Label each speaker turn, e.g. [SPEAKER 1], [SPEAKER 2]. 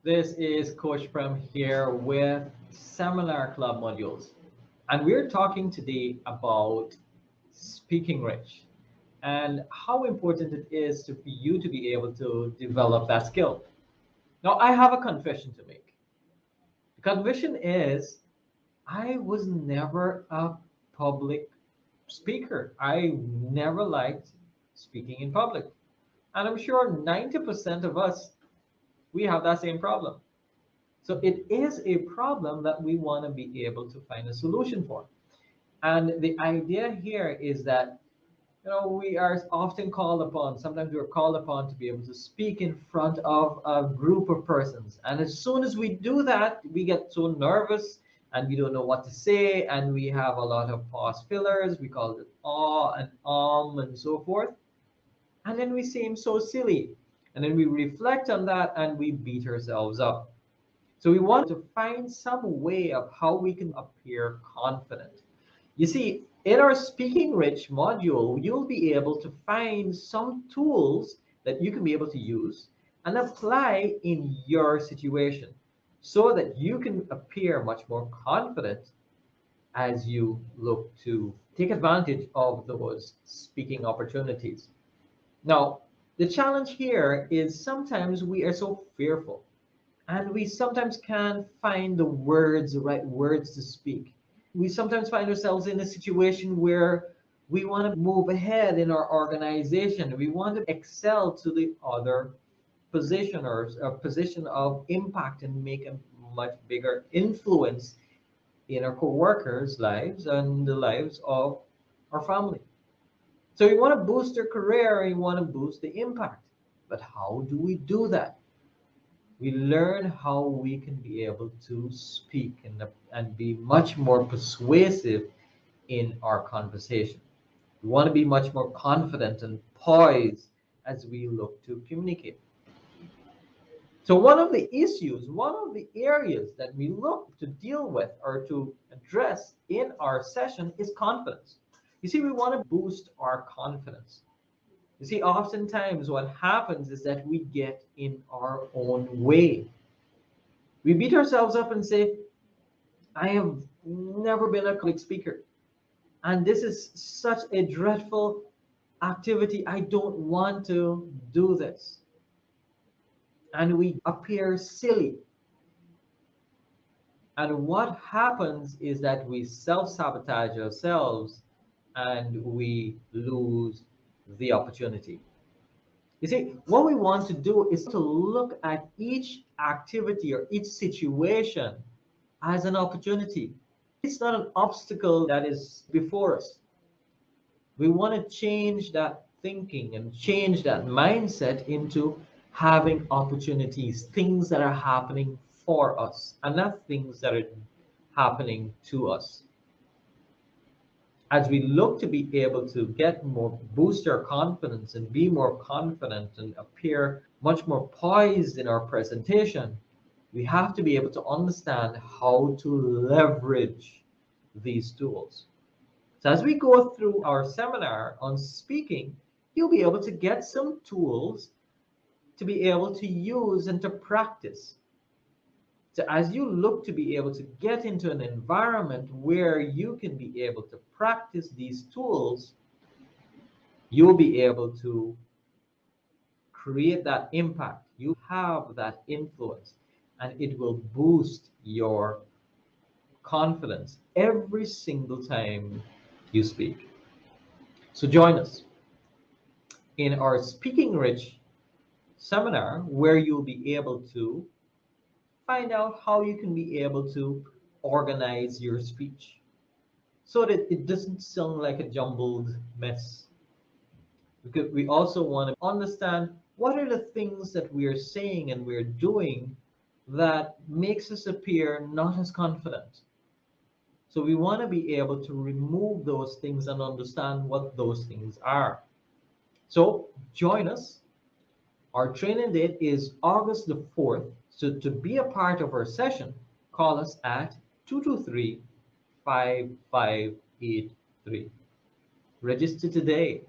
[SPEAKER 1] This is Coach Prem here with Seminar Club modules. And we're talking today about speaking rich and how important it is for you to be able to develop that skill. Now, I have a confession to make. The confession is I was never a public speaker. I never liked speaking in public. And I'm sure 90% of us, we have that same problem. So it is a problem that we want to be able to find a solution for. And the idea here is that we are often called upon, sometimes we're called upon to be able to speak in front of a group of persons. And as soon as we do that, we get so nervous and we don't know what to say, and we have a lot of pause fillers. We call it ah and and so forth. And then we seem so silly. And then we reflect on that and we beat ourselves up. So we want to find some way of how we can appear confident. You see, in our Speaking Rich module, you'll be able to find some tools that you can be able to use and apply in your situation so that you can appear much more confident as you look to take advantage of those speaking opportunities. Now, the challenge here is sometimes we are so fearful and we sometimes can't find the right words to speak. We sometimes find ourselves in a situation where we want to move ahead in our organization. We want to excel to the other position or a position of impact and make a much bigger influence in our co-workers' lives and the lives of our family. So we want to boost our career, we want to boost the impact. But how do we do that? We learn how we can be able to speak and be much more persuasive in our conversation. We want to be much more confident and poised as we look to communicate. So one of the issues, one of the areas that we look to deal with or to address in our session is confidence. You see, we want to boost our confidence. You see, oftentimes what happens is that we get in our own way. We beat ourselves up and say, I have never been a public speaker. And this is such a dreadful activity. I don't want to do this. And we appear silly. And what happens is that we self-sabotage ourselves and we lose the opportunity. You see, what we want to do is to look at each activity or each situation as an opportunity. It's not an obstacle that is before us. We want to change that thinking and change that mindset into having opportunities, things that are happening for us and not things that are happening to us. As we look to be able to get more, boost our confidence and be more confident and appear much more poised in our presentation, we have to be able to understand how to leverage these tools. So as we go through our seminar on speaking, you'll be able to get some tools to be able to use and to practice. So as you look to be able to get into an environment where you can be able to practice these tools, you'll be able to create that impact. You have that influence and it will boost your confidence every single time you speak. So join us in our Speaking Rich seminar where you'll be able to find out how you can be able to organize your speech so that it doesn't sound like a jumbled mess. Because we also want to understand what are the things that we are saying and we're doing that makes us appear not as confident. So we want to be able to remove those things and understand what those things are. So join us. Our training date is August the 4th. So to be a part of our session, call us at 223-5583. Register today